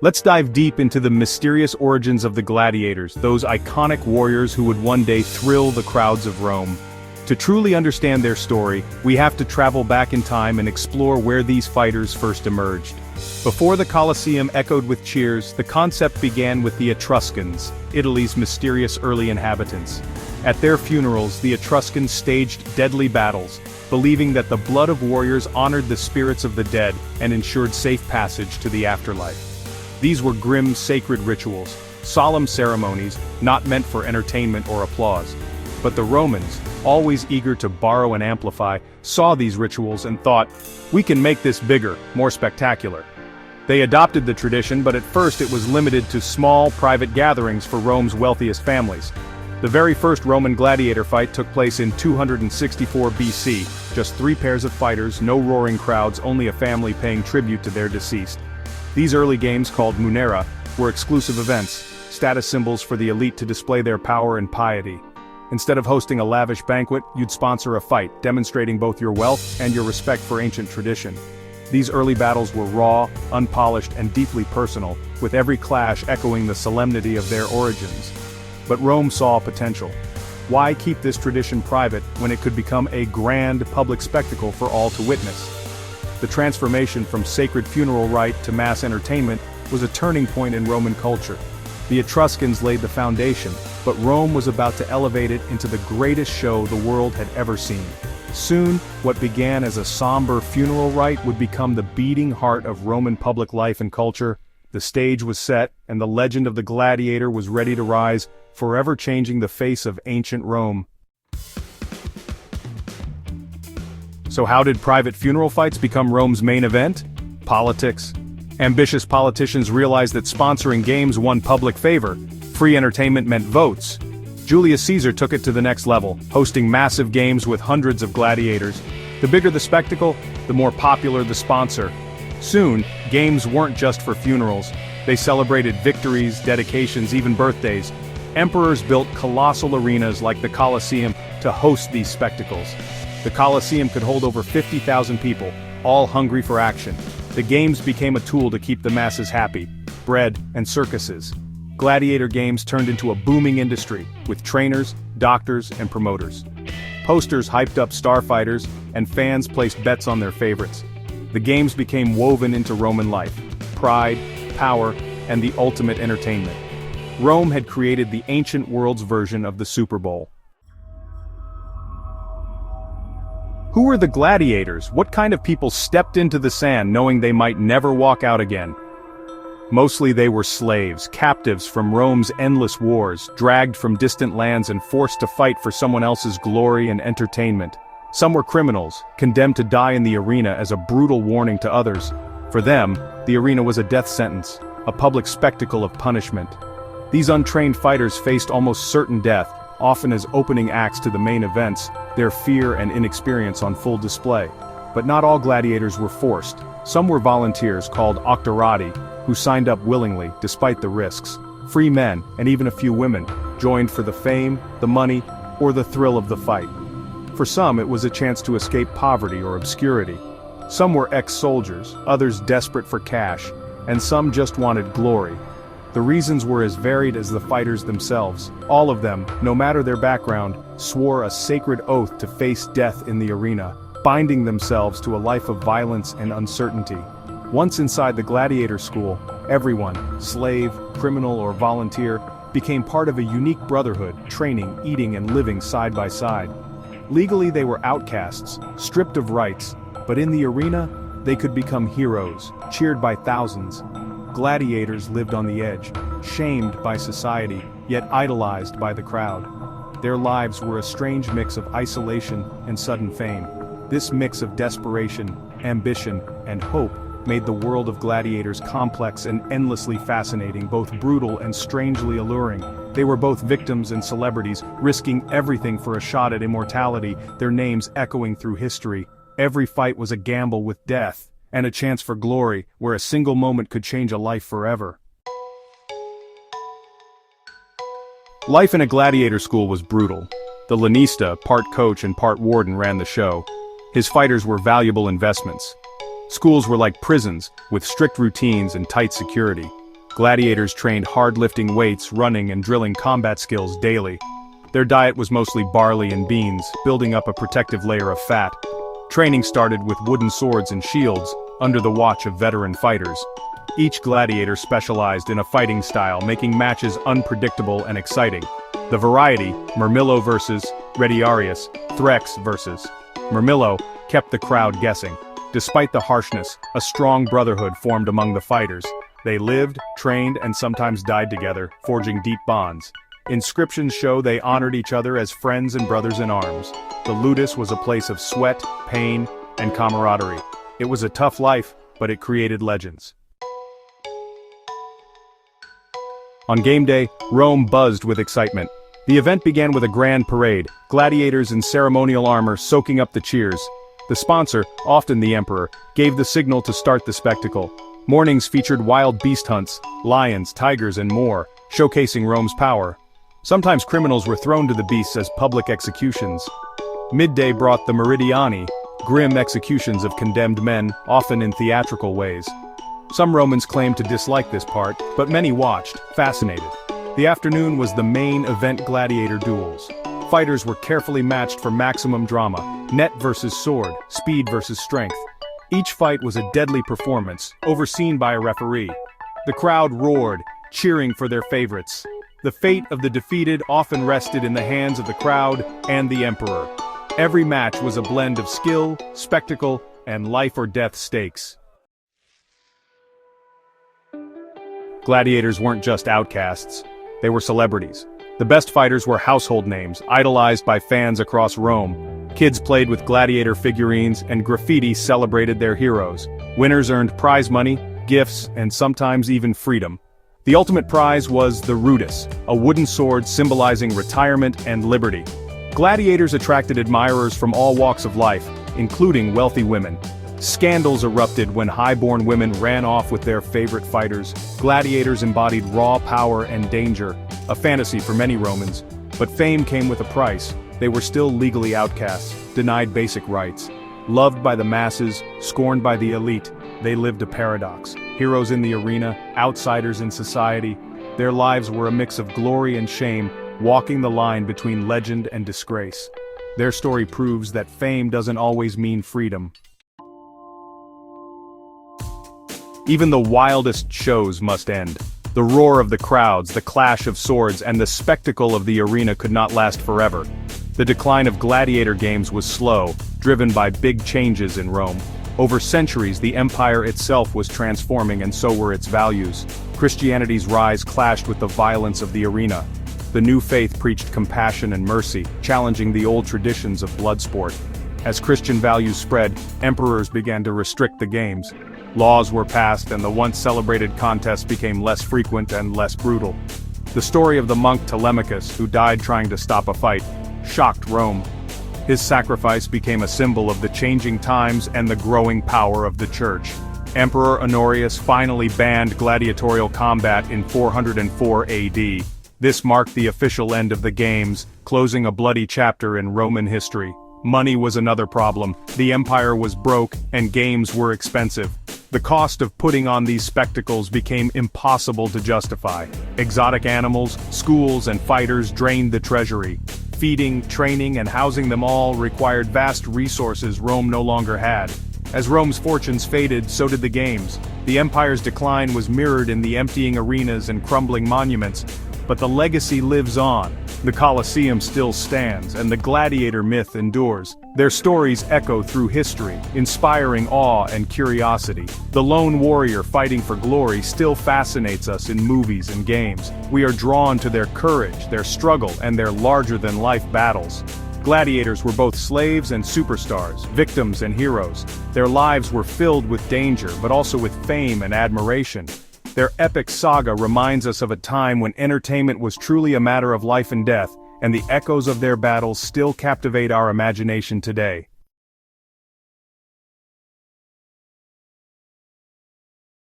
Let's dive deep into the mysterious origins of the gladiators, those iconic warriors who would one day thrill the crowds of Rome. To truly understand their story, we have to travel back in time and explore where these fighters first emerged. Before the Colosseum echoed with cheers, the concept began with the Etruscans, Italy's mysterious early inhabitants. At their funerals, the Etruscans staged deadly battles, believing that the blood of warriors honored the spirits of the dead and ensured safe passage to the afterlife. These were grim, sacred rituals, solemn ceremonies, not meant for entertainment or applause. But the Romans, always eager to borrow and amplify, saw these rituals and thought, "We can make this bigger, more spectacular." They adopted the tradition, but at first it was limited to small, private gatherings for Rome's wealthiest families. The very first Roman gladiator fight took place in 264 BC, just 3 pairs of fighters, no roaring crowds, only a family paying tribute to their deceased. These early games, called munera, were exclusive events, status symbols for the elite to display their power and piety. Instead of hosting a lavish banquet, you'd sponsor a fight, demonstrating both your wealth and your respect for ancient tradition. These early battles were raw, unpolished, and deeply personal, with every clash echoing the solemnity of their origins. But Rome saw potential. Why keep this tradition private when it could become a grand public spectacle for all to witness? The transformation from sacred funeral rite to mass entertainment was a turning point in Roman culture. The Etruscans laid the foundation, but Rome was about to elevate it into the greatest show the world had ever seen. Soon, what began as a somber funeral rite would become the beating heart of Roman public life and culture. The stage was set, and the legend of the gladiator was ready to rise, forever changing the face of ancient Rome. So how did private funeral fights become Rome's main event? Politics. Ambitious politicians realized that sponsoring games won public favor. Free entertainment meant votes. Julius Caesar took it to the next level, hosting massive games with hundreds of gladiators. The bigger the spectacle, the more popular the sponsor. Soon, games weren't just for funerals. They celebrated victories, dedications, even birthdays. Emperors built colossal arenas like the Colosseum to host these spectacles. The Colosseum could hold over 50,000 people, all hungry for action. The games became a tool to keep the masses happy. Bread and circuses. Gladiator games turned into a booming industry, with trainers, doctors, and promoters. Posters hyped up star fighters, and fans placed bets on their favorites. The games became woven into Roman life. Pride, power, and the ultimate entertainment. Rome had created the ancient world's version of the Super Bowl. Who were the gladiators? What kind of people stepped into the sand knowing they might never walk out again? Mostly they were slaves, captives from Rome's endless wars, dragged from distant lands and forced to fight for someone else's glory and entertainment. Some were criminals, condemned to die in the arena as a brutal warning to others. For them, the arena was a death sentence, a public spectacle of punishment. These untrained fighters faced almost certain death, often as opening acts to the main events, their fear and inexperience on full display. But not all gladiators were forced. Some were volunteers called octorati, who signed up willingly, despite the risks. Free men, and even a few women, joined for the fame, the money, or the thrill of the fight. For some it was a chance to escape poverty or obscurity. Some were ex-soldiers, others desperate for cash, and some just wanted glory. The reasons were as varied as the fighters themselves. All of them, no matter their background, swore a sacred oath to face death in the arena, binding themselves to a life of violence and uncertainty. Once inside the gladiator school, everyone, slave, criminal, or volunteer, became part of a unique brotherhood, training, eating, and living side by side. Legally they were outcasts, stripped of rights, but in the arena, they could become heroes, cheered by thousands. Gladiators lived on the edge, shamed by society, yet idolized by the crowd. Their lives were a strange mix of isolation and sudden fame. This mix of desperation, ambition, and hope made the world of gladiators complex and endlessly fascinating, both brutal and strangely alluring. They were both victims and celebrities, risking everything for a shot at immortality, their names echoing through history. Every fight was a gamble with death, and a chance for glory, where a single moment could change a life forever. Life in a gladiator school was brutal. The lanista, part coach and part warden, ran the show. His fighters were valuable investments. Schools were like prisons, with strict routines and tight security. Gladiators trained hard-lifting weights, running and drilling combat skills daily. Their diet was mostly barley and beans, building up a protective layer of fat. Training started with wooden swords and shields, under the watch of veteran fighters. Each gladiator specialized in a fighting style, making matches unpredictable and exciting. The variety, Murmillo versus Retiarius, Threx versus Murmillo, kept the crowd guessing. Despite the harshness, a strong brotherhood formed among the fighters. They lived, trained, and sometimes died together, forging deep bonds. Inscriptions show they honored each other as friends and brothers in arms. The ludus was a place of sweat, pain, and camaraderie. It was a tough life, but it created legends. On game day, Rome buzzed with excitement. The event began with a grand parade, gladiators in ceremonial armor soaking up the cheers. The sponsor, often the emperor, gave the signal to start the spectacle. Mornings featured wild beast hunts, lions, tigers, and more, showcasing Rome's power. Sometimes criminals were thrown to the beasts as public executions. Midday brought the meridiani, grim executions of condemned men, often in theatrical ways. Some Romans claimed to dislike this part, but many watched, fascinated. The afternoon was the main event, gladiator duels. Fighters were carefully matched for maximum drama, net versus sword, speed versus strength. Each fight was a deadly performance, overseen by a referee. The crowd roared, cheering for their favorites. The fate of the defeated often rested in the hands of the crowd and the emperor. Every match was a blend of skill, spectacle, and life-or-death stakes. Gladiators weren't just outcasts. They were celebrities. The best fighters were household names, idolized by fans across Rome. Kids played with gladiator figurines, and graffiti celebrated their heroes. Winners earned prize money, gifts, and sometimes even freedom. The ultimate prize was the rudus, a wooden sword symbolizing retirement and liberty. Gladiators attracted admirers from all walks of life, including wealthy women. Scandals erupted when high-born women ran off with their favorite fighters. Gladiators embodied raw power and danger, a fantasy for many Romans. But fame came with a price. They were still legally outcasts, denied basic rights. Loved by the masses, scorned by the elite, they lived a paradox. Heroes in the arena, outsiders in society. Their lives were a mix of glory and shame, walking the line between legend and disgrace. Their story proves that fame doesn't always mean freedom. Even the wildest shows must end. The roar of the crowds, the clash of swords, and the spectacle of the arena could not last forever. The decline of gladiator games was slow, driven by big changes in Rome. Over centuries, the empire itself was transforming, and so were its values. Christianity's rise clashed with the violence of the arena. The new faith preached compassion and mercy, challenging the old traditions of blood sport. As Christian values spread, emperors began to restrict the games. Laws were passed, and the once celebrated contests became less frequent and less brutal. The story of the monk Telemachus, who died trying to stop a fight, shocked Rome. His sacrifice became a symbol of the changing times and the growing power of the church. Emperor Honorius finally banned gladiatorial combat in 404 AD. This marked the official end of the games, closing a bloody chapter in Roman history. Money was another problem. The empire was broke, and games were expensive. The cost of putting on these spectacles became impossible to justify. Exotic animals, schools, and fighters drained the treasury. Feeding, training, and housing them all required vast resources Rome no longer had. As Rome's fortunes faded, so did the games. The empire's decline was mirrored in the emptying arenas and crumbling monuments. But the legacy lives on. The Colosseum still stands, and the gladiator myth endures. Their stories echo through history, inspiring awe and curiosity. The lone warrior fighting for glory still fascinates us in movies and games. We are drawn to their courage, their struggle, and their larger-than-life battles. Gladiators were both slaves and superstars, victims and heroes. Their lives were filled with danger, but also with fame and admiration. Their epic saga reminds us of a time when entertainment was truly a matter of life and death, and the echoes of their battles still captivate our imagination today.